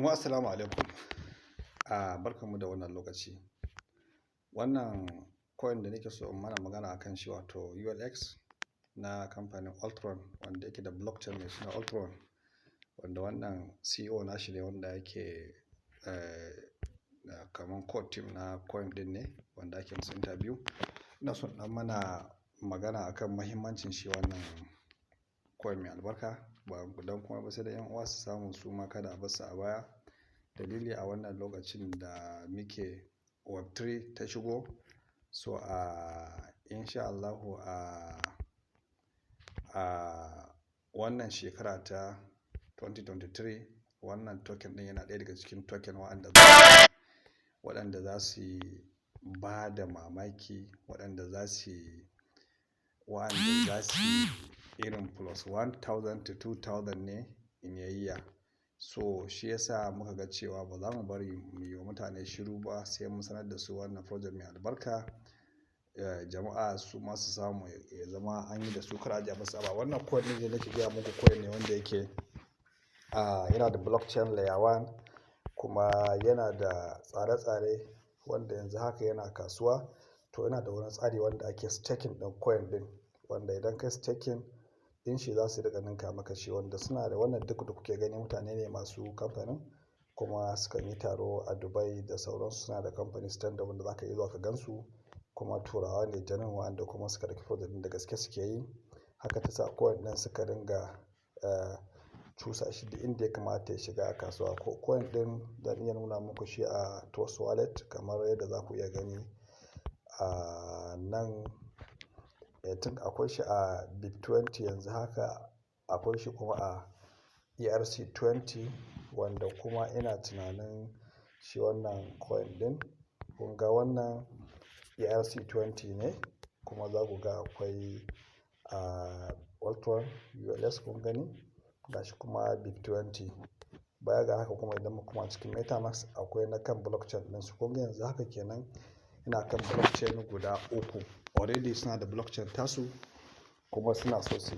Jama'a assalamu alaikum. Barkanmu da wannan lokaci. Wannan coin da nake so in mana magana akan shi wato ULX na kamfanin ULTRON wanda yake da blockchain mai suna ULTRON, wanda wannan CEO nashi ne wanda yake kaman core team na coin din ne wanda ake musu interview. Ina son dan mana magana akan mahimmancin shi wannan coin mai albarka, ba dan kuma ba sai da yan uwa su samu su ma kada a basu a baya. Dalili a wannan lokacin da muke web3 ta shigo, so INSHAALLAH a wannan shekara ta 2023 wannan token din yana ɗaya daga cikin token waɗanda za su ba da mamaki, waɗanda za su irin plus 1000 to 2000 ne in a year. So shi yasa muka ga cewa ba za mu bari mu yi wa mutane shiru ba, sai mun sanar da su wannan project mai albarka. Jama'a su ma su samu ya zama an yi da su, kar a je a basu a baya. Wannan coin ne da nake gaya muku, coin ne wanda yake yana da blockchain layer 1 kuma yana da tsare-tsare wanda yanzu haka yana kasuwa. To yana da wani tsari wanda ake staking ɗin coin ɗin, wanda idan kai staking din shi za su riƙa ninka maka shi, wanda suna da wannan duk da kuke gani mutane ne masu kamfanin kuma suka yi taro a Dubai da sauransu. Suna da kamfani stand wanda za ka iya zuwa ka gansu, kuma turawa ne janin wanda kuma suka ɗauki project ɗin da gaske suke yi. Haka ta sa coin ɗin suka ringa cusa shi da inda ya kamata ya shiga a kasuwa. Coin ɗin zan iya nuna muku shi a Trust Wallet kamar yadda za ku iya gani nan. Tun akwai shi a Bit20 yanzu haka, akwai shi kuma a ERC20, wanda kuma ina tunanin shi wannan coin ɗin, kun ga wannan ERC20 ne, kuma za ku ga akwai ULTRON ULX kun gani, ga shi kuma Bit20. Baya ga haka kuma idan mu kuma cikin MetaMask akwai na kan blockchain ɗinsu. Kun ga yanzu haka kenan ina kan blockchain guda uku. Already suna da blockchain tasu kuma suna so su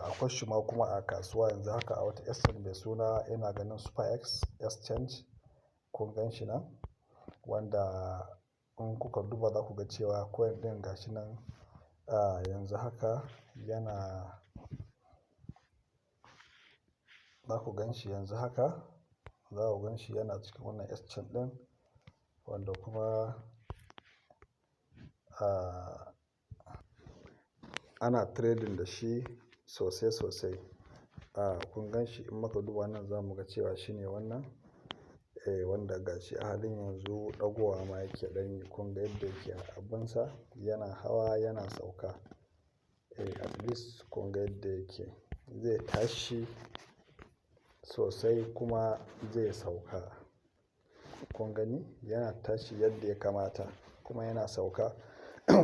akwai shi ma kuma a kasuwa yanzu haka a wata exchange mai suna ina ganin SuperX exchange. Kun gan shi nan, wanda in kuka duba za ku ga cewa coin ɗin ga shi nan yanzu haka yana, za ku gan shi yanzu haka, za ku gan shi yana cikin wannan exchange ɗin, wanda kuma ana trading da shi sosai sosai. Kun gan shi in muka duba nan za mu ga cewa shi ne wannan wanda ga shi a halin yanzu ɗagowa ma yake ɗan yi. Kun ga yadda yake abunsa, yana hawa yana sauka. At least kun ga yadda yake zai tashi sosai kuma zai sauka. Kun gani yana tashi yadda ya kamata kuma yana sauka.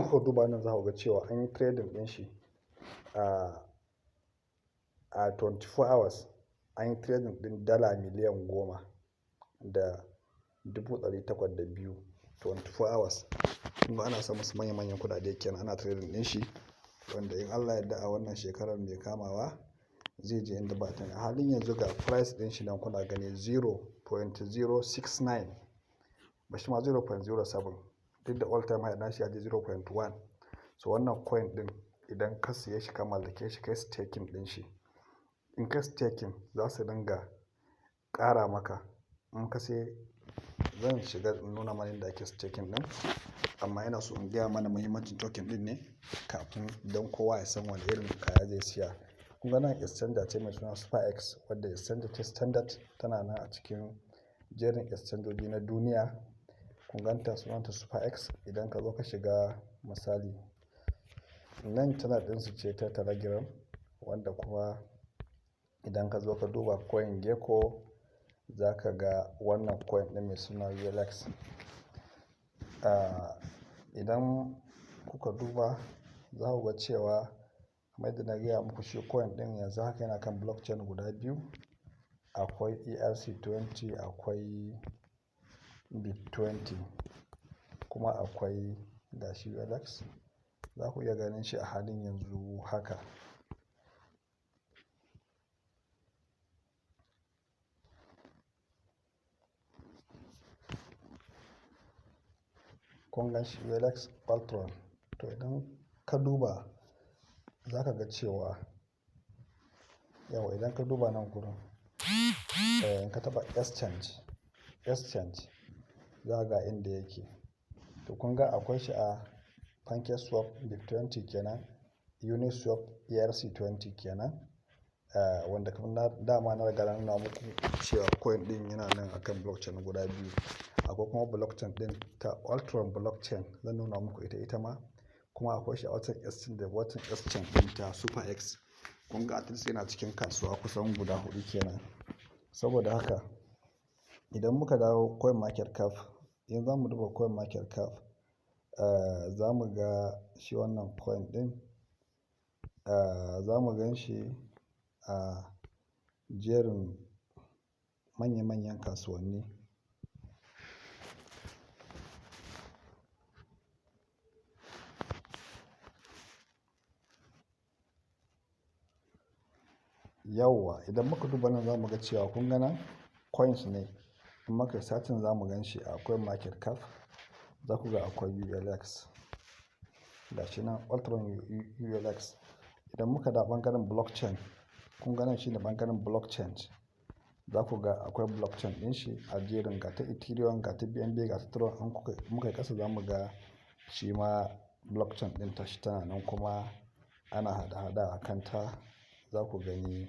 Ku duba nan za ku ga cewa an yi trading ɗin shi a 24 hours. An yi trading ɗin dala miliyan 10.802 24 hours. Kuma ana samun su manya-manyan kuɗaɗe kenan ana trading ɗin shi, wanda in Allah ya yarda a wannan shekarar mai kamawa zai je inda ba ta. A halin yanzu ga price ɗin shi nan kuna gani 0.069, ba shi ma 0.07, duk da all time high nashi ya je 0.1. So wannan coin ɗin idan ka siye shi ka mallake shi kai staking ɗin shi, in ka staking za su dinga ƙara maka. In ka sai zan shiga in nuna mana yadda ake staking ɗin, amma ina so in gaya mana muhimmancin token ɗin ne kafin don kowa ya san wani irin kaya zai siya. Kun ga nan exchange ce mai suna SuperX, wadda exchange ce standard, tana nan a cikin jerin exchangeoji na duniya. Kun ganta sunanta SuperX. Idan ka zo ka shiga misali nan tana ɗinsu ce ta Telegram, wanda kuma idan ka zo ka duba coin gecko za ka ga wannan coin ɗin mai suna ULX. Idan kuka duba za ku ga cewa kamar yadda na gaya muku, shi coin ɗin yanzu haka yana kan blockchain guda biyu. Akwai ERC20, akwai Bit20, kuma akwai gashi ULX. Za ku iya ganin shi a halin yanzu haka. kun gan shi ULX ULTRON. To idan ka duba za ka ga cewa idan ka duba nan gurin ka taba exchange za ga inda yake. To kun ga akwai shi a PancakeSwap BIP20 kenan, Uniswap ERC20 kenan, wanda kuma dama na riga na nuna muku cewa coin din yana nan akan blockchain guda biyu. Akwai kuma blockchain din ta ULTRON blockchain, zan nuna muku ita ma. Kuma akwai shi a watan exchange da watan exchange din ta SuperX. Kun ga at least yana cikin kasuwa kusan guda 4 kenan. Saboda haka idan muka dawo coin market cap, in za mu duba coin market cap, za mu ga shi wannan coin din, za mu gan shi a jerin manya-manyan kasuwanni. Idan muka duba nan za mu ga cewa kun ga nan coins ne. In muka searching za mu gan shi a coin market cap. Za ku ga akwai ULX. Ga shi nan ULTRON ULX. Idan muka da bangaren blockchain, kun ga nan shine bangaren blockchain. Za ku ga akwai blockchain din shi a jerin, ga ta Ethereum, ga ta BNB, ga ta Tron. In muka kasa za mu ga shi ma blockchain din ta shi tana nan kuma ana hada-hada a kanta. Za ku gani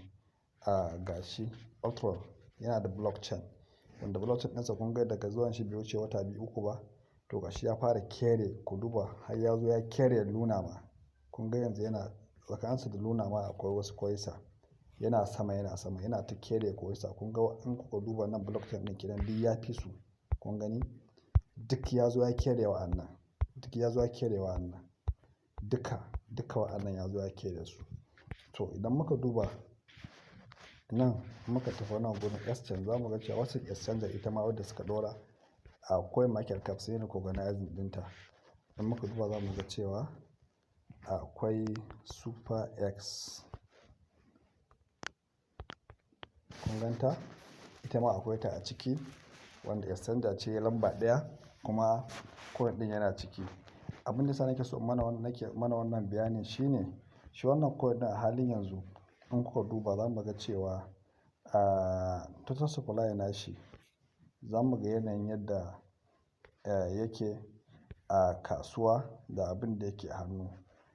ga shi ULTRON yana da blockchain, wanda blockchain ɗinsa kun ga daga zuwan shi bai wuce wata 2-3 ba. To ga shi ya fara kere, ku duba har ya zo ya kere Luna ma. Kun ga yanzu yana tsakaninsa da Luna ma akwai wasu koisa. Yana sama yana ta kere koisa. Kun ga in kuka duba nan blockchain ɗin kenan duk ya fi su. Kun gani duk ya zo ya kere wa'annan. Duka wa'annan ya zo ya kere su. To idan muka duba nan muka tafi nan gurin exchange, za mu ga cewa wasu exchange ita ma wadda suka dora a coin market cap sai recognizing dinta. Idan muka duba za mu ga cewa akwai SuperX. Kun ganta ita ma akwai ta a ciki, wanda exchange ce lamba 1 kuma coin din yana ciki. Abin da sa nake so mana wannan bayanin shine shi wannan coin din a halin yanzu in kuka duba za mu ga cewa total supply na shi, za mu ga yanayin yadda yake a kasuwa da abin da yake a hannu.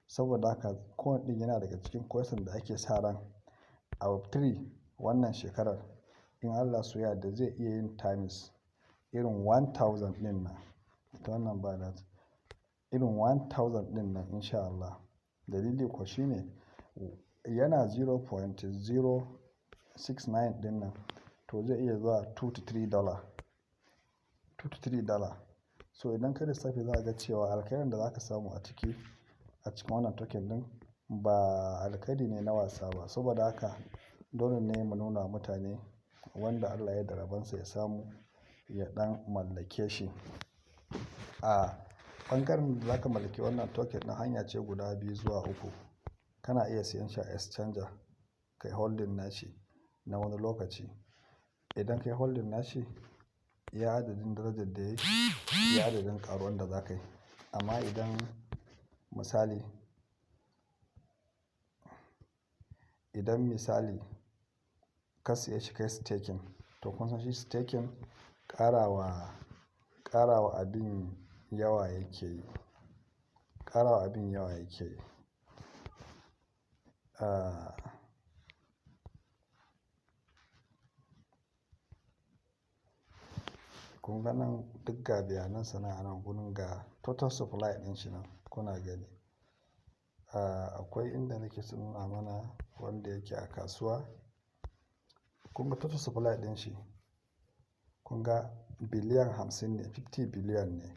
Saboda haka coin din yana daga cikin coins da ake sa ran a Web3 wannan shekarar in Allah so ya yarda zai iya yin times irin 1000 din nan. Ita wannan ba that irin 1000 din nan INSHAALLAH. Dalili kuwa shine yana 0.069 din nan, to zai iya zuwa $2 to $3. So idan ka lissafi za ka ga cewa alkhairin da za ka samu a cikin wannan token din ba alkhairi ne na wasa ba. Saboda haka dole ne mu nuna mutane wanda Allah ya da rabonsa ya samu ya dan mallake shi. A bangaren da za ka mallaki wannan token din hanya ce guda 2 zuwa 3. Kana iya siyan shi a exchanger kai holding nashi na wani lokaci. Idan kai holding nashi ya adadin darajar da yake, ya adadin karuwan da za ka yi. Amma idan ka siya shi kai staking, to kun san shi staking ƙarawa abin yawa yake yi. Kun ga nan duk ga bayanan a nan gurin, ga total supply din shi nan kuna gani. Akwai inda nake so nuna mana wanda yake a kasuwa. Kun ga total supply din shi, kun ga biliyan 50 ne, 50 biliyan ne,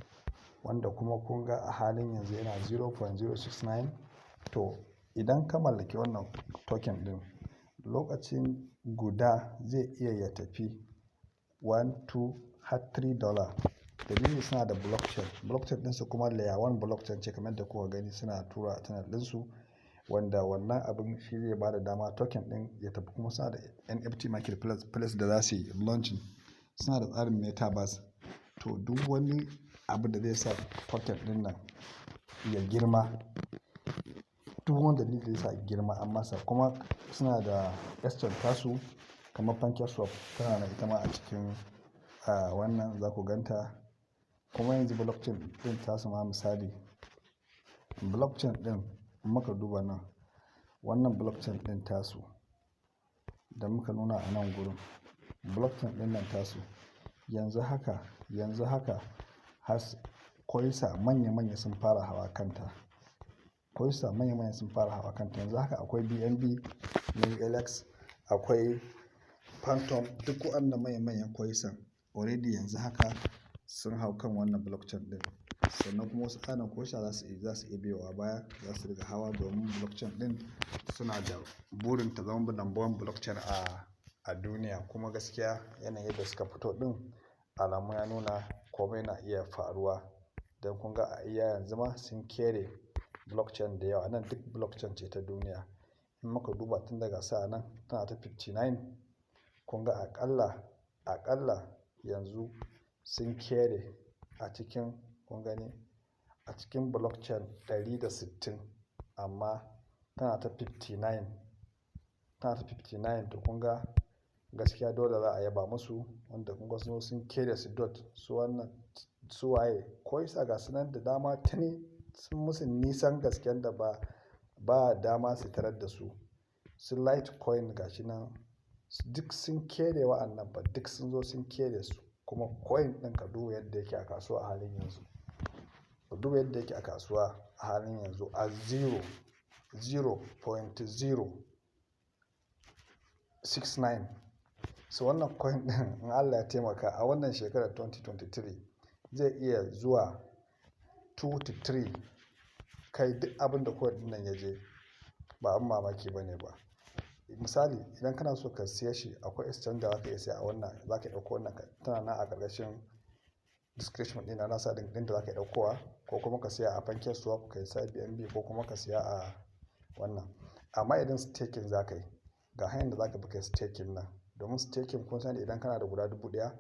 wanda kuma kun ga a halin yanzu yana 0.069. To idan ka mallaki wannan token din lokacin guda zai iya ya tafi $1, $2 har $3. Dalili suna da blockchain ɗinsu kuma layer 1 blockchain ce kamar da kuka gani suna tura tunnel ɗinsu, wanda wannan abin shi zai ba da dama token ɗin ya tafi. Kuma suna da NFT marketplace da za su yi launching, suna da tsarin metaverse. To duk wani abu da zai sa token ɗin nan ya girma. Duk wani dalili zai sa girma an masa. Kuma suna da exchange tasu kamar PancakeSwap tana nan ita ma a cikin wannan za ku ganta. Kuma yanzu blockchain ɗin tasu ma misali, blockchain ɗin muka duba nan, wannan blockchain ɗin tasu da muka nuna a nan gurin, blockchain ɗin nan tasu yanzu haka has koisa manya-manya sun fara hawa kanta. Koisa manya-manya sun fara hawa kanta. Yanzu haka akwai BNB na ULX, akwai Phantom, duk waɗannan manya-manyan koisan already yanzu haka sun hau kan wannan blockchain ɗin. Sannan kuma wasu ƙananan koisa za su iya biyowa baya, za su riga hawa domin blockchain ɗin suna da burin ta zama number one blockchain a duniya. Kuma gaskiya yanayin yadda suka fito ɗin alamu ya nuna komai na iya faruwa. Don kun ga a iya yanzu ma sun kere blockchain da yawa. Nan duk blockchain ce ta duniya. In muka duba tun daga sa'a nan tana ta 59. Kun ga aƙalla yanzu sun kere a cikin, kun gani, a cikin blockchain 160 amma tana ta 59. Tana ta 59 to kun ga gaskiya dole za a yaba musu, wanda kun ga sun kere su dot su wannan su waye koisa ga sunan da dama tuni sun musu nisan gasken da ba dama su tarar da su. Su Litecoin ga shi nan duk sun kere wa'annan ba, duk sun zo sun kere su. Kuma coin ɗin ka duba yadda yake a kasuwa a halin yanzu. Ka duba yadda yake a kasuwa a halin yanzu a 0.069. So wannan coin ɗin in Allah ya taimaka a wannan shekarar 2023 zai iya zuwa 2 to 3. Kai duk abin da coin ɗin nan ya je ba abin mamaki ba ne ba. Misali idan kana so ka siya shi akwai exchange da za ka iya siya a wannan, za ka ɗauko wannan tana nan a ƙarƙashin description ɗin na sa ɗin da za ka ɗaukowa, ko kuma ka siya a PancakeSwap ka sa BNB, ko kuma ka siya a wannan. Amma idan staking za ka yi, ga hanyar da za ka bi kai staking nan. Domin staking kun sani idan kana da guda 1000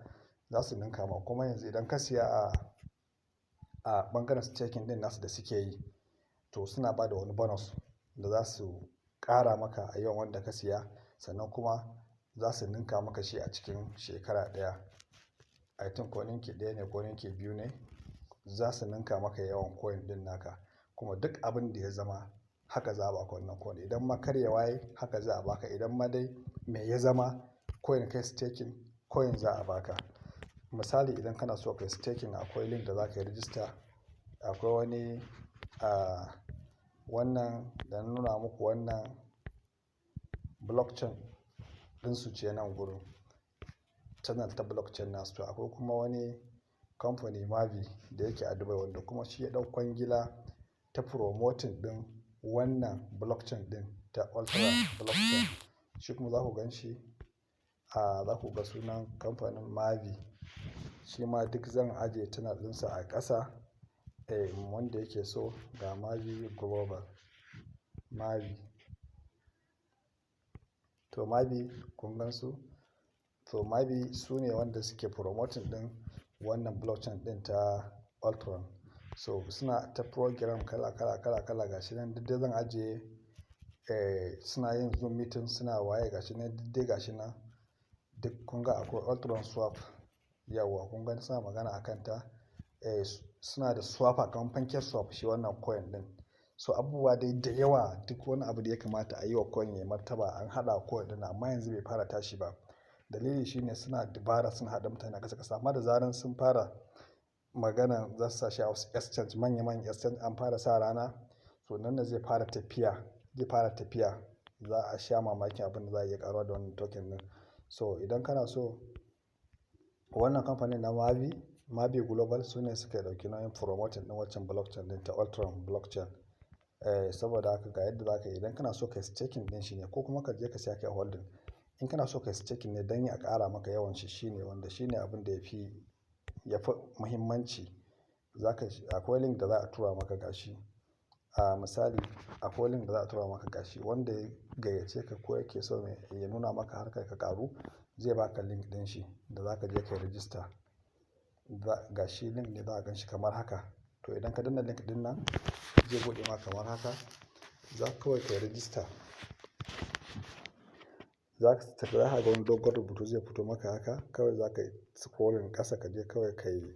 za su ninka ma. Kuma yanzu idan ka siya a ɓangaren staking ɗin nasu da suke yi, to suna ba da wani bonus da za su ƙara maka a yawan wanda ka siya. Sannan kuma za su ninka maka shi a cikin shekara ɗaya. I think ko ninki 1 ne ko ninki 2 ne za su ninka maka yawan coin ɗin naka. Kuma duk abin da ya zama haka za a baka wannan coin. Idan ma karyewa yayi haka za a baka. Idan ma dai me ya zama coin kai staking, coin za a baka. Misali idan kana so kai staking akwai link da za ka yi register. Akwai wani wannan da na nuna muku, wannan blockchain ɗinsu ce nan gurin, channel ta blockchain nasu. Akwai kuma wani kamfani MAVIE da yake a Dubai wanda kuma shi ya ɗau kwangila ta promoting ɗin wannan blockchain ɗin ta ULTRON blockchain. Shi kuma za ku gan shi za ku ga sunan kamfanin MAVIE. Shi ma duk zan ajiye channel ɗinsa a ƙasa. Wanda yake so ga MAVIE Global. MAVIE. To MAVIE kun gan su? To MAVIE su ne wanda suke promoting ɗin wannan blockchain ɗin ta ULTRON. So suna ta program kala ga shi nan. Duk dai zan ajiye. Suna yin Zoom meeting, suna waye ga shi nan, duk dai ga shi nan. Duk kun ga akwai ULTRON swap. Yawwa kun ga suna magana a kanta. Suna da swapper kamar PancakeSwap shi wannan coin ɗin. So abubuwa dai da yawa, duk wani abu da ya kamata a yi wa coin ya martaba an haɗa coin ɗin, amma yanzu bai fara tashi ba. Dalili shine suna dabara, sun haɗa mutane a ƙasa. Amma da zaran sun fara magana za su sa shi a wasu exchange, manya-manyan exchange an fara sa rana, to nan da zai fara tafiya. Za a sha mamakin abin da za a iya ƙaruwa da wannan token ɗin. So idan kana so wannan kamfanin na MAVIE Global su ne suka ɗauki nauyin promoting ɗin waccan blockchain ɗin ta ULTRON blockchain. Saboda haka ga yadda za ka yi idan kana so ka yi staking ɗin shi ne, ko kuma ka je ka siya kai holding. In kana so ka yi staking ne don ya ƙara maka yawan shi, shine wanda shine abin da ya fi muhimmanci. Akwai link da za a tura maka gashi. Misali akwai link da za a tura maka gashi wanda ya gayyace ka ko yake so ya nuna maka harkar ka ƙaru, zai baka link ɗin shi da za ka je ka yi register. ga shi link ne za a gan shi kamar haka. To idan ka danna link din nan zai buɗe ma kamar haka, za ka kawai ka yi register. Za ka ga wani dogon rubutu zai fito maka haka, kawai za ka yi scrolling ƙasa ka je kawai ka yi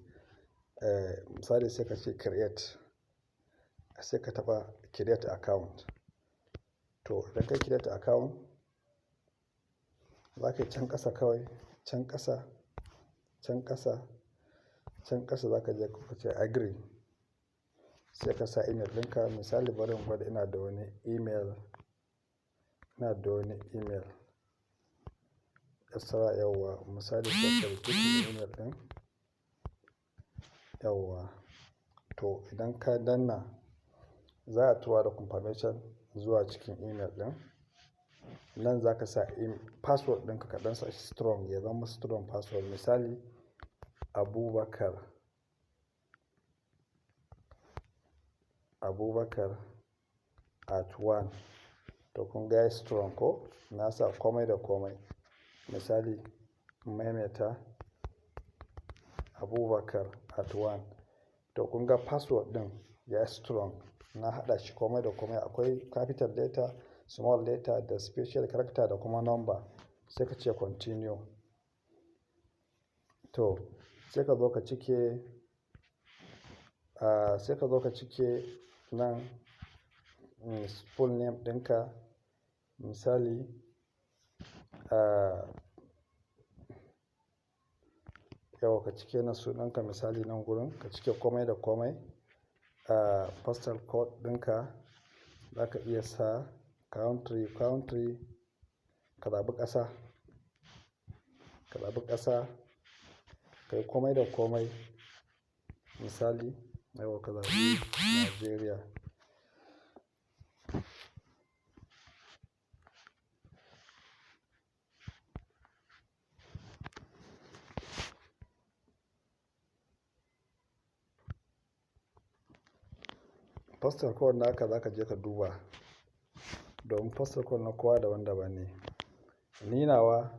misali sai ka ce create, sai ka taɓa create account. To idan ka create account za ka yi can ƙasa kawai, can ƙasa, can ƙasa, can ƙasa za ka je ka ce agree. Sai ka sa email ɗinka, misali bari in gwada ina da wani email ƙasa yawwa, misali sai ka rubuta email ɗin yawwa. To idan ka danna za a tura da confirmation zuwa cikin email ɗin. Nan za ka sa password ɗinka ka ɗan sa shi strong, ya zama strong password. Misali abubakar@1. To kun ga yayi strong ko? Na sa komai da komai. Misali maimaita abubakar@1. To kun ga password ɗin yayi strong. Na haɗa shi komai da komai. Akwai capital letter, small letter da special character da kuma number. Sai ka ce continue. To sai ka zo ka cike nan full name ɗinka. Misali yau ka cike na sunanka, misali nan gurin ka cike komai da komai. Postal code ɗinka za ka iya sa country, ka zaɓi ƙasa, ka yi komai da komai. Misali yau ka zaɓi Nigeria. Postal code naka za ka je ka duba, domin postal code na kowa daban-daban ne. Ni nawa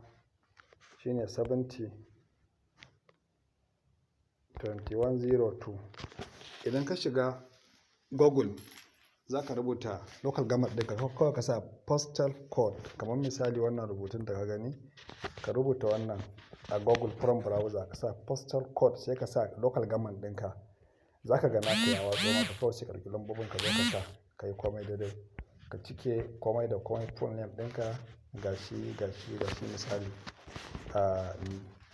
shine 702102. Idan ka shiga Google za ka rubuta local government ɗinka, kawai ka sa postal code. Kamar misali wannan rubutun da ka gani, ka rubuta wannan a Google Chrome browser, ka sa postal code sai ka sa local government ɗinka. Za ka ga naka ya watso maka, kawai sai ka ɗauki lambobin ka zo ka sa, ka yi komai daidai. Ka cike komai da komai, full name ɗinka gashi misali.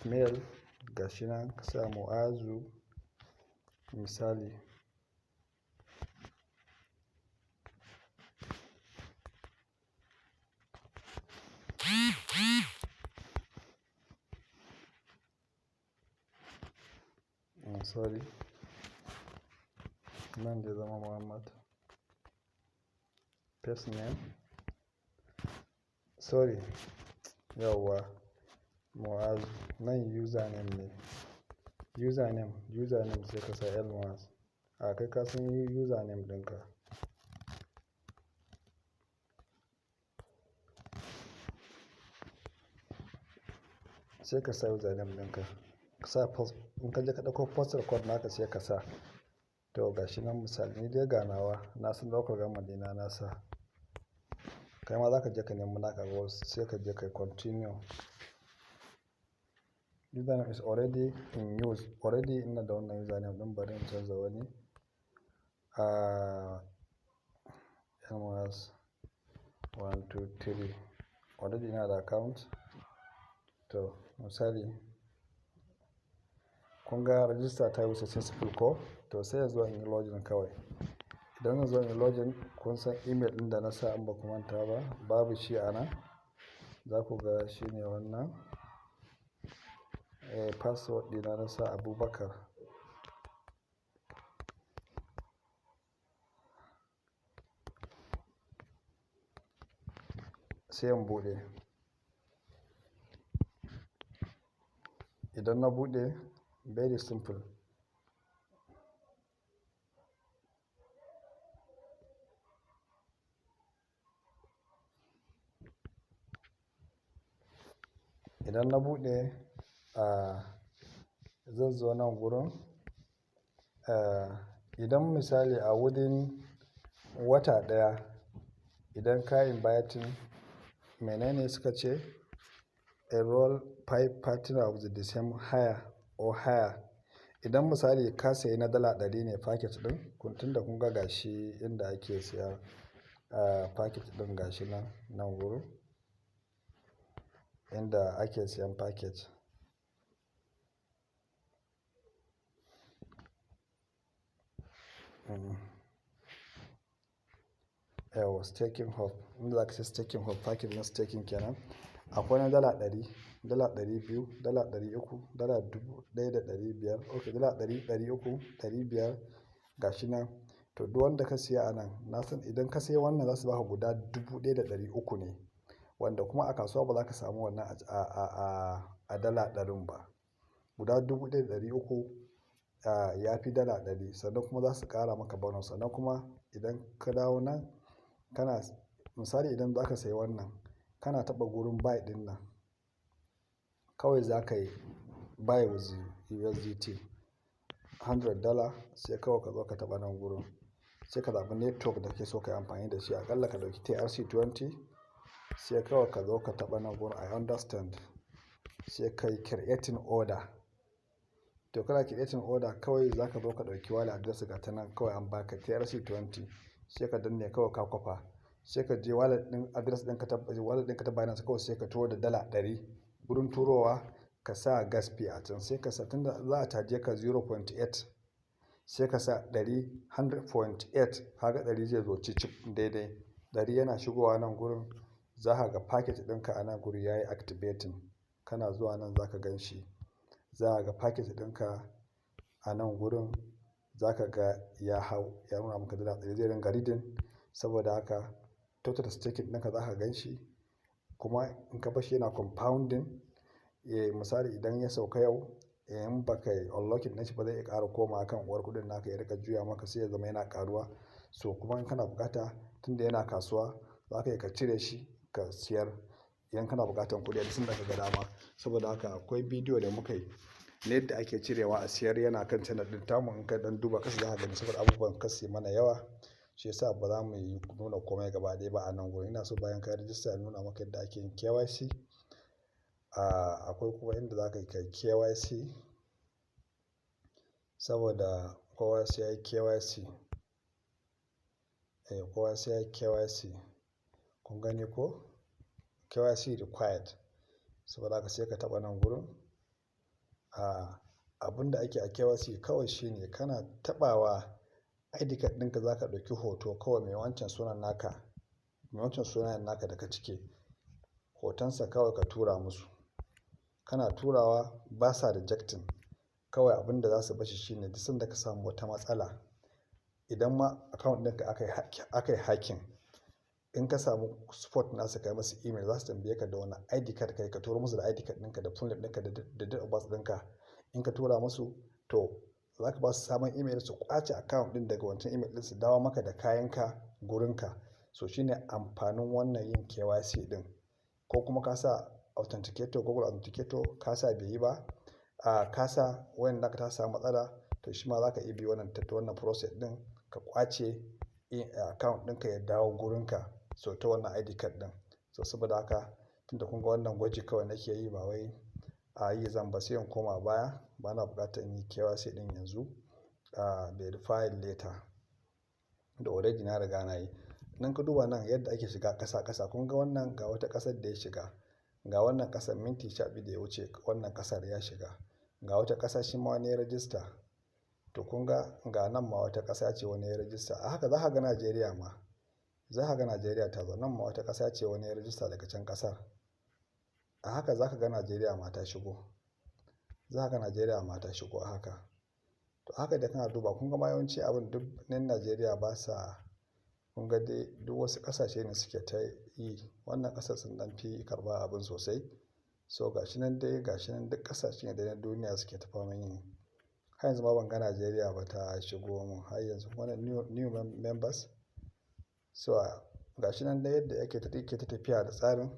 Mail gashi nan ka sa Mu'azu misali. Sorry. Nan zai zama Muhammad. First name. Sorry. Yawwa. Mu'azu. Nan username ne. Username sai ka sa Elmas. Kai ka san username ɗinka. Sai ka sa username ɗinka. In ka je ka ɗauko postal code naka sai ka sa. To gashi nan misali ni dai ganawa na san local government ɗina na sa. Kai ma za ka je ka nemi naka sai ka je ka continue. Username is already in use. Already ina da wannan username ɗin, bari in canza wani. Elmas 123. Already ina da account. To misali kun ga register ta yi successful ko? To sai ya zo in yi login kawai. Idan na zo in yi login, kun san email ɗin da na sa in ba ku manta ba, babu shi a nan. Za ku ga shi ne wannan. Password ɗina na sa Abubakar. Sai in buɗe. Idan na buɗe, very simple. Idan na buɗe zan zo nan gurin. Idan misali a within wata ɗaya idan ka inviting menene suka ce enroll 5 partner of the same hire or hire. Idan misali ka sayi na dala 100 ne package din, tun da kun ga gashi inda ake siya package din gashi nan gurin inda ake siyan package. Yawa staking hub, inda aka ce staking hub package na staking kenan. Akwai na dala 100, dala 200, dala 300, dala 1500, ok dala 100, 300, 500 gashi nan. To duk wanda ka siya a nan, na san idan ka siya wannan za su baka guda 1300 ne. Wanda kuma a kasuwa ba za ka samu wannan a dala 100 ba. Guda 1300 ya fi dala 100, sannan kuma za su kara maka bonus. Sannan kuma idan ka dawo nan kana misali idan za ka sayi wannan kana taɓa gurin buy din nan kawai za ka yi buy with USDT $100 sai kawai ka zo ka taɓa nan gurin sai ka zaɓi network da ke so ka yi amfani da shi. Aƙalla ka ɗauki TRC20 sai kawai ka zo ka taɓa nan gurin I understand sai ka yi creating order. To kana creating order kawai za ka zo ka ɗauki wallet address ga ta nan kawai an baka TRC20 sai ka danne kawai ka kwafa sai ka je wallet ɗin address ɗinka ta Binance kawai sai ka turo da dala 100 gurin turowa ka sa gas fee a can sai ka sa tunda za a caje ka 0.8 sai ka sa 100.8 kaga 100 zai zo cicip daidai 100 yana shigowa nan gurin za ka ga package ɗinka a nan guri yayi activating. Kana zuwa nan za ka gan shi za ka ga package ɗinka a nan gurin za ka ga ya hau ya nuna maka dala 100 zai ringa reading. Saboda haka total staking ɗinka za ka gan shi kuma in ka bashi yana compounding. Misali idan ya sauka yau in ba ka yi unlocking ɗin shi ba zai iya ƙara komawa kan uwar kuɗin naka ya rika juya maka sai ya zama yana ƙaruwa. So kuma in kana buƙata tunda yana kasuwa za ka iya ka cire shi ka siyar idan kana buƙatan kuɗi a duk sanda ka ga dama. Saboda haka akwai bidiyo da muka yi na yadda ake cirewa a siyar yana kan channel ɗin tamu in ka ɗan duba ƙasa za ka gani saboda abubuwan kar suyi mana yawa shi yasa ba za mu yi nuna komai gaba ɗaya ba a nan gurin. Ina so bayan ka yi register in nuna maka yadda ake yin KYC. Akwai kuma inda za ka yi KYC saboda kowa sai ya yi KYC. Kowa sai ya yi KYC. Kun gani ko? KYC required. Saboda haka sai ka taɓa nan gurin. Abin da ake a KYC kawai shine kana taɓawa ID card ɗinka za ka ɗauki hoto kawai mai wancan sunan naka, mai wancan sunayen naka da ka cike hotonsa kawai ka tura musu. Kana turawa ba sa rejecting. Kawai abin da za su bashi shine duk sanda ka samu wata matsala idan ma account ɗinka aka yi hacking in ka samu support nasu kai masu email za su tambaye ka da wani ID card kai ka tura musu da ID card ɗinka da full name ɗinka da date of birth ɗinka. In ka tura musu to za ka ba su sabon email su ƙwace account ɗin daga wancan email ɗin su dawo maka da kayanka gurinka. So shine amfanin wannan yin KYC ɗin. Ko kuma ka sa authenticator Google authenticator ka sa bai yi ba ka sa wayan naka ta samu matsala to shi ma za ka iya bi wannan process ɗin ka ƙwace account ɗinka ya dawo gurinka so ta wannan ID card ɗin. So saboda haka tunda kun ga wannan gwaji kawai nake yi ba wai yi zan ba sai in koma baya bana buƙatar in yi KYC ɗin yanzu. Verify later da already na riga na yi. Nan ka duba nan yadda ake shiga ƙasa kun ga wannan ga wata ƙasar da ya shiga ga wannan ƙasar minti 12 da ya wuce wannan ƙasar ya shiga ga wata ƙasa shi ma wani ya register. To kun ga nan ma wata ƙasa ce wani ya register. A haka za ka ga Najeriya ma za ka ga Najeriya ta zo nan ma wata ƙasa ce wani ya register daga can ƙasar. A haka za ka ga Najeriya ma ta shigo. Za ka ga Najeriya ma ta shigo a haka. To haka da kana duba kun ga ma yawanci abin duk nan Najeriya ba sa kun ga dai duk wasu ƙasashe ne suke ta yi wannan ƙasar sun ɗan fi karɓa abin sosai. So gashi nan dai gashi nan duk ƙasashe ne da na duniya suke ta faman yi. Har yanzu ma ban ga Najeriya ba ta shigo mun har yanzu wannan new members. So gashi nan dai yadda yake ta tafiya da tsarin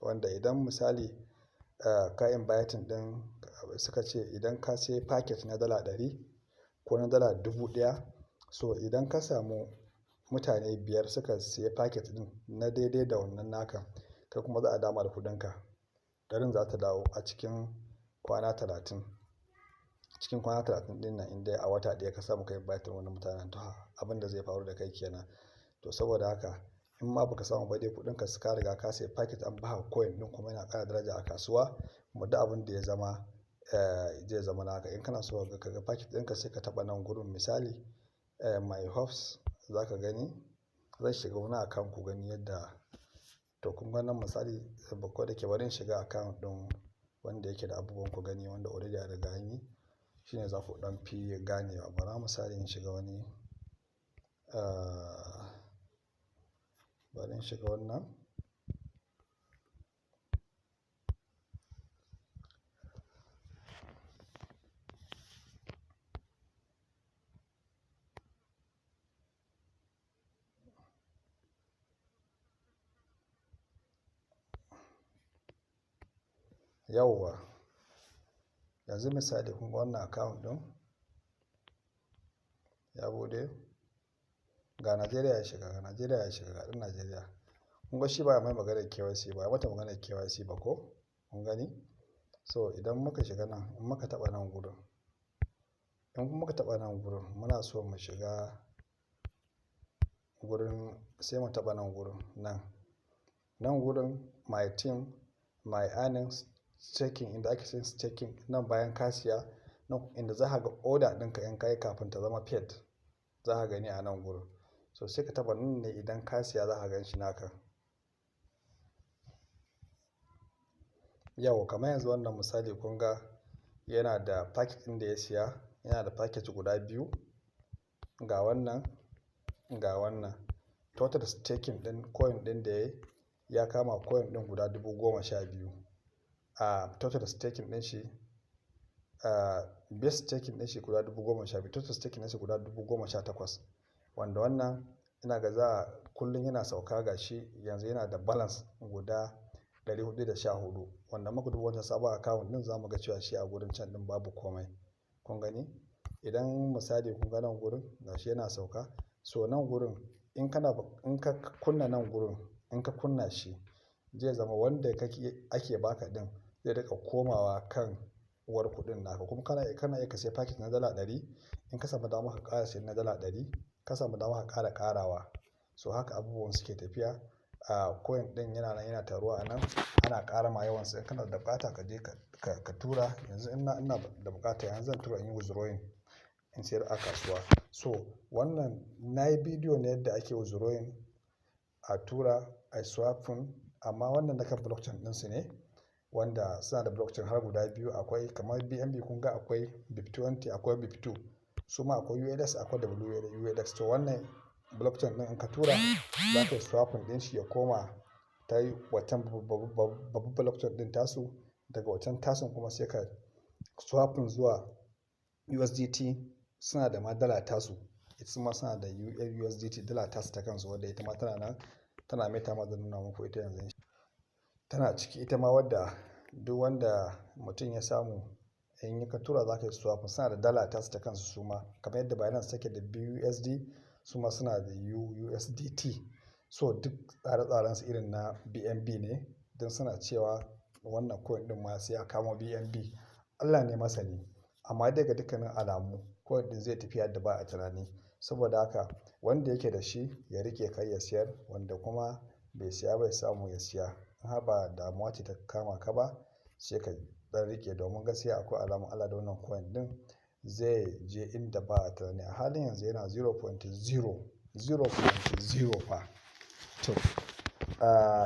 wanda idan misali ka inviting ɗin suka ce idan ka sai packet na dala 100 ko na dala 1000, so idan ka samu mutane 5 suka siya packet din na daidai da wannan naka, kai kuma za a dama da kudinka. Ɗarin za ta dawo a cikin kwana 30. Cikin kwana 30 din nan inda a wata ɗaya ka samu kai bayatar wani mutanen, to abin da zai faru da kai kenan. To saboda haka in ma baka samu ba dai kudinka suka riga ka sai packet an baka coin din kuma yana ƙara daraja a kasuwa, kuma duk abin da ya zama zai zama naka. In kana so ka ga packet ɗinka sai ka taɓa nan gurin misali my hopes za ka gani, zan shiga wani account ku gani yadda, to kun ga nan misali ko da ke barin shiga account ɗin wanda yake da abubuwan ku gani wanda already ya riga an yi, shine za ku ɗan fi ganewa. Bara misali in shiga wani bari in shiga wannan. Yauwa, yanzu misali kun ga wannan account ɗin ya bude, ga Najeriya ya shiga, ga Najeriya ya shiga, ga ɗin Najeriya. Kun ga shi ba mai maganar KYC ba, ya mata maganar KYC ba ko? Kun gani? So idan muka shiga nan, in muka taɓa nan gurin, in muka taɓa nan gurin, muna so mu shiga gurin, sai mu taɓa nan gurin nan. Nan gurin my team, my earnings, staking, inda ake sayar staking nan bayan ka siya, nan inda za ka ga order ɗinka in kai kafin ta zama paid, za ka gani a nan gurin. So sai ka taɓa nan ne idan ka siya za ka gan shi naka. Yau kamar yanzu wannan misali kun ga yana da packet ɗin da ya siya, yana da packet guda 2, ga wannan, ga wannan. Total staking ɗin coin ɗin da ya kama coin ɗin guda 12,000. Total staking ɗin shi, base staking ɗin shi guda 12,000, total staking ɗin shi guda 18,000. Wanda wannan ina ga za kullum yana sauka ga shi yanzu yana da balance guda 414. Wanda muka duba wancan sabon account ɗin za mu ga cewa shi a gurin can ɗin babu komai. Kun gani? Idan misali kun ga nan gurin ga shi yana sauka. So nan gurin in ka kunna nan gurin, in ka kunna shi zai zama wanda ake baka ɗin zai rika komawa kan uwar kuɗin naka. Kuma kana iya ka sai packet na dala 100, in ka samu dama ka ƙara sai na dala 100, ka samu dama ka ƙara ƙarawa. So haka abubuwan suke tafiya. Coin ɗin yana nan yana taruwa a nan, ana ƙara ma yawansu. In kana da buƙata ka je ka tura. Yanzu ina da buƙata, yanzu zan tura in yi withdrawing in sayar a kasuwa. So wannan na yi bidiyo ne yadda ake withdrawing, a tura, a swapping, amma wannan na kan blockchain ɗinsu ne, wanda suna da blockchain har guda 2. Akwai kamar BNB kun ga akwai BIP20, akwai BIP2. Su ma akwai ULX, akwai WLX. To wannan blockchain ɗin in ka tura za ka yi swapping ɗin shi ya koma ta yi watan babban blockchain ɗin tasu. Daga watan tasun kuma sai ka swapping zuwa USDT. Suna da ma dala tasu, ita ma suna da USDT dala tasu ta kansu, wadda ita ma tana nan, tana meta ma zan nuna muku ita yanzu. Tana ciki ita ma, wadda duk wanda mutum ya samu in yi ka tura za ka yi swapping. Suna da dala tasu ta kansu su ma, kamar yadda Binance take da BUSD, su ma suna da USDT. So duk tsare-tsarensu irin na BNB ne, don suna cewa wannan coin ɗin ma sai ya kamo BNB. Allah ne masani, amma daga dukkanin alamu coin ɗin zai tafi yadda ba a tunani. Saboda haka wanda yake da shi ya rike kai ya siyar, wanda kuma bai siya bai samu ya siya. In har ba damuwa ce ta kama ka ba sai ka ɗan rike, domin gaskiya akwai alamun Allah da wannan coin ɗin zai je inda ba a tunani. A halin yanzu yana 0.0 fa. To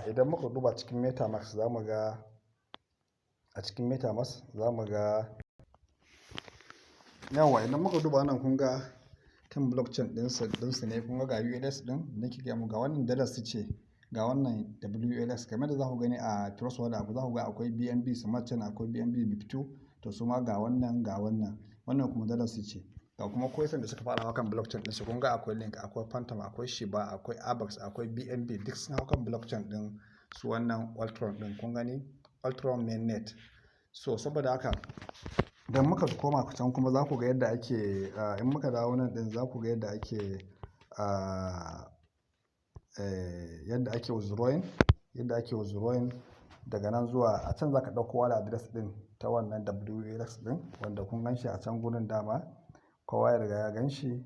idan muka duba cikin MetaMask za mu ga, a cikin MetaMask za mu ga yawa, idan muka duba nan kun ga kan blockchain ɗinsu ne. Kun ga ULX ɗin da nake gaya muku, ga wannan dalar su ce, ga wannan WLX. Kamar da za ku gani a Trust Wallet abu, za ku ga akwai BNB Smart Chain, akwai BNB BIP2. To su ma ga wannan, ga wannan, wannan kuma dalar su ce. Ga kuma coins da suka fara kan blockchain ɗinsu. Kun ga akwai Link, akwai Phantom, akwai Shiba, akwai Avax, akwai BNB. Duk sun hau kan blockchain ɗin su wannan ULTRON ɗin. Kun gani? ULTRON mainnet. So saboda haka idan muka koma can kuma za ku ga yadda ake in muka dawo nan din za ku ga yadda ake withdrawing daga nan zuwa a can za ka ɗauko wallet address din ta wannan ULX din wanda kun gan shi a can gurin dama kowa ya riga ya gan shi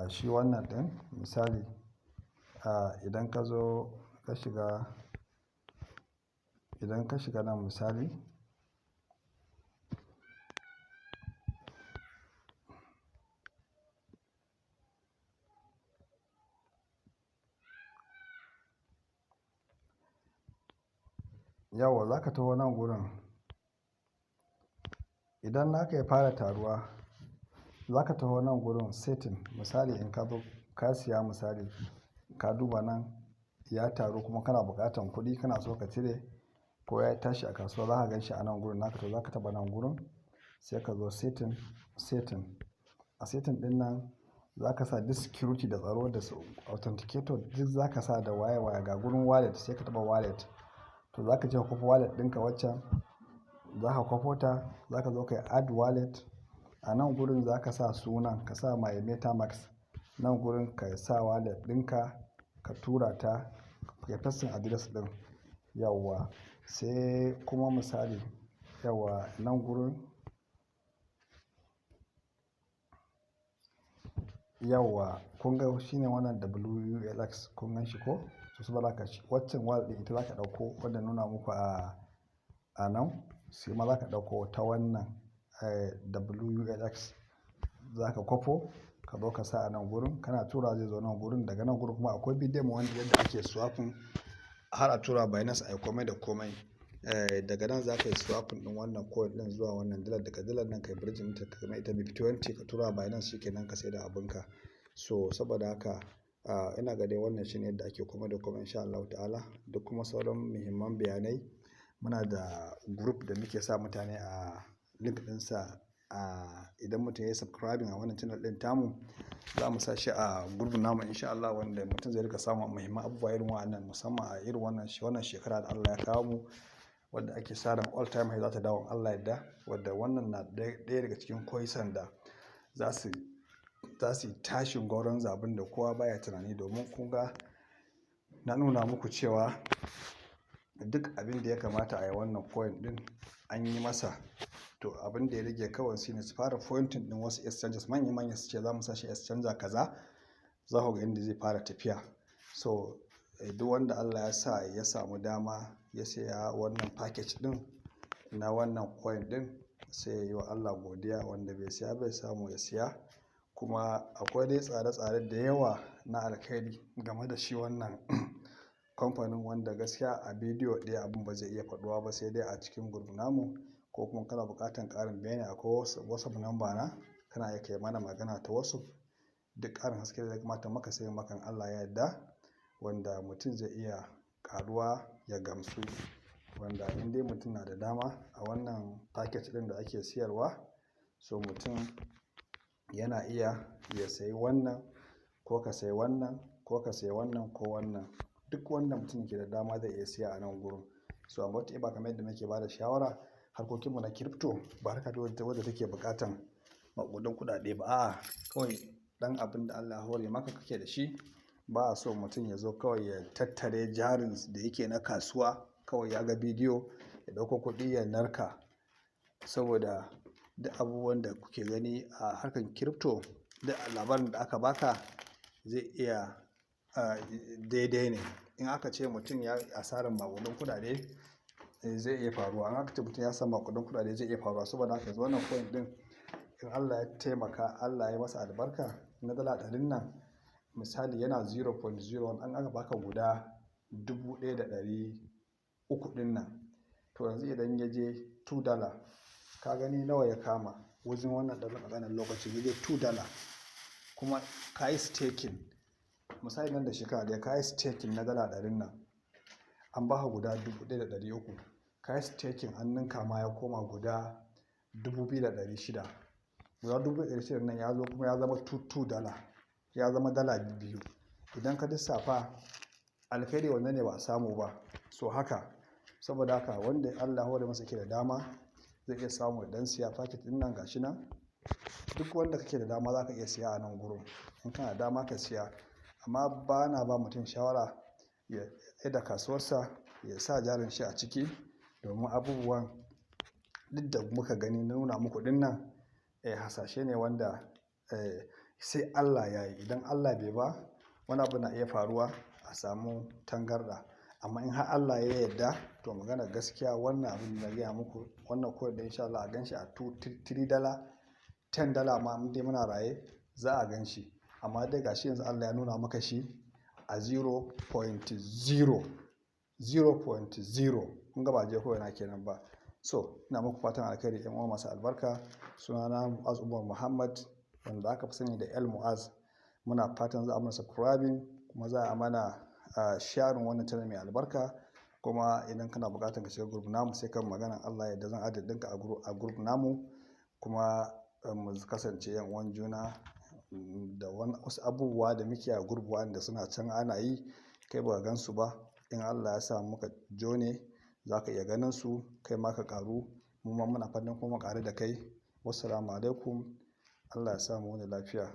shi wannan din misali idan ka zo ka shiga nan misali yawa za ka taho nan gurin idan naka ya fara taruwa za ka taho nan gurin setting misali in ka zo ka siya misali ka duba nan ya taru kuma kana buƙatan kuɗi kana so ka cire ko ya tashi a kasuwa za ka gan shi a nan gurin naka to za ka taɓa nan gurin sai ka zo setting a setting din nan za ka sa duk security da tsaro da authenticator duk za ka sa da waya ga gurin wallet sai ka taɓa wallet to za ka je ka kwafa wallet ɗinka waccan za ka kwafo ta za ka zo ka yi add wallet a nan gurin za ka sa sunan ka sa my metamask nan gurin ka sa wallet ɗinka ka tura ta ka pasting address ɗin yawa sai kuma misali yawa nan gurin yawa kun ga shine wannan WULX kun gan shi ko to saboda ka waccan wallet ɗin ita za ka ɗauko wanda nuna muku a nan sai ma za ka ɗauko ta wannan WULX za ka kwafo ka zo ka sa a nan gurin kana tura zai zo nan gurin daga nan gurin kuma akwai bidiyon wanda yadda ake swapping har a tura Binance a komai da komai daga nan za ka yi swapping din wannan coin din zuwa wannan dalar daga dalar nan kai bridging ta kamar ita BP20 ka tura Binance shikenan ka sai da abinka so saboda haka ina ga dai wannan shine yadda ake komai da komai insha Allah ta'ala duk kuma sauran muhimman bayanai muna da group da muke sa mutane a link ɗinsa idan mutum ya yi subscribing a wannan channel ɗin tamu za mu sa shi a group namu insha Allah wanda mutum zai rika samun muhimman abubuwa irin wannan musamman a irin wannan shekara da Allah ya kawo mu wadda ake sa ran all time high za ta dawo Allah yadda wadda wannan na ɗaya daga cikin koyisan da za su yi tashin gauron zabin da kowa baya tunani domin kun ga na nuna muku cewa duk abin da ya kamata a yi wannan coin din an yi masa to abin da ya rage kawai shine su fara pointing din wasu exchanges manya su ce za mu sashi exchanger kaza za ku ga inda zai fara tafiya so duk wanda Allah ya sa ya samu dama ya saya wannan package din na wannan coin din sai ya yi wa Allah godiya wanda bai siya bai samu ya siya kuma akwai dai tsare-tsare da yawa na alkhairi game da shi wannan kamfanin wanda gaskiya a bidiyo ɗaya abin ba zai iya faɗuwa ba sai dai a cikin group namu ko kuma kana buƙatar ƙarin bayani akwai WhatsApp number na kana iya kai mana magana ta WhatsApp duk ƙarin haske da ya kamata maka sai makan Allah ya yarda wanda mutum zai iya ƙaruwa ya gamsu wanda in dai mutum na da dama a wannan package ɗin da ake siyarwa so mutum yana iya ya sayi wannan ko ka sayi wannan ko ka sayi wannan ko wannan duk wanda mutum ke da dama zai iya siya a nan gurin so amma wata ba kamar yadda muke ba da shawara harkokinmu na crypto ba harka wadda take bukatan maƙudan kuɗaɗe ba a'a kawai dan abin da Allah ya hore maka kake da shi ba a so mutum ya zo kawai ya tattare jarin da yake na kasuwa kawai ya ga bidiyo ya ɗauko kuɗi ya narka saboda duk abubuwan da kuke gani a harkar crypto duk labarin da aka baka zai iya daidai ne in aka ce mutum ya asarar maƙudan kuɗaɗe zai iya faruwa in aka ce mutum ya san maƙudan kuɗaɗe zai iya faruwa saboda haka wannan coin din in Allah ya taimaka Allah ya masa albarka na dala ɗarin nan misali yana 0.01 an aka baka guda 1,300 ɗin nan to yanzu idan ya je $2 ka gani nawa ya kama wajen wannan ɗan ƙanƙanin lokaci ya je $2 kuma ka yi staking misali nan da shekara da ka yi staking na dala ɗarin nan an baka guda 1,300 ka yi staking an ninka ma ya koma guda 2,600 guda 2,600 nan ya zo kuma ya zama $2 ya zama dala biyu idan ka lissafa alkhairi wannan ne ba a samu ba. So haka, saboda haka wanda Allah hore masa ke da dama zai iya samu dan siya paket din nan gashi nan. Duk wanda kake da dama za ka iya siya a nan gurin. In kana da dama ka siya, amma ba na ba mutum shawara ya da kasuwarsa ya sa jarin shi a ciki, domin abubuwan duk da muka gani na nuna muku dinnan hasashe ne wanda sai Allah ya yi. Idan Allah bai ba, wani abu na iya faruwa a samu tangarda. Amma in har Allah ya yarda, to magana gaskiya wannan abin da na gaya muku, wannan koyar da insha Allah a gan shi a $3, $10 ma in dai muna raye za a gan shi. Amma dai gashi yanzu Allah ya nuna maka shi a 0.0. Kun ga ba je koyana kenan ba. So ina muku fatan alkhairi yan uwa masu albarka. Sunana Mu'az Umar Muhammad, wanda aka fi sani da El Mu'az. Muna fatan za a mana subscribing, kuma za a mana sharing wannan channel mai albarka. Kuma idan kana bukatar ka shiga group namu, sai kan magana Allah yadda zan add ɗinka a group namu. Kuma mu kasance yan uwan juna, da wasu abubuwa da muke a group wanda suna can ana yi kai ba gan su ba. In Allah ya sa muka jone, za ka iya ganin su kai ma ka karu, mu ma muna fatan kuma karu da kai. Wassalamu alaikum. Allah ya sa mu wani lafiya.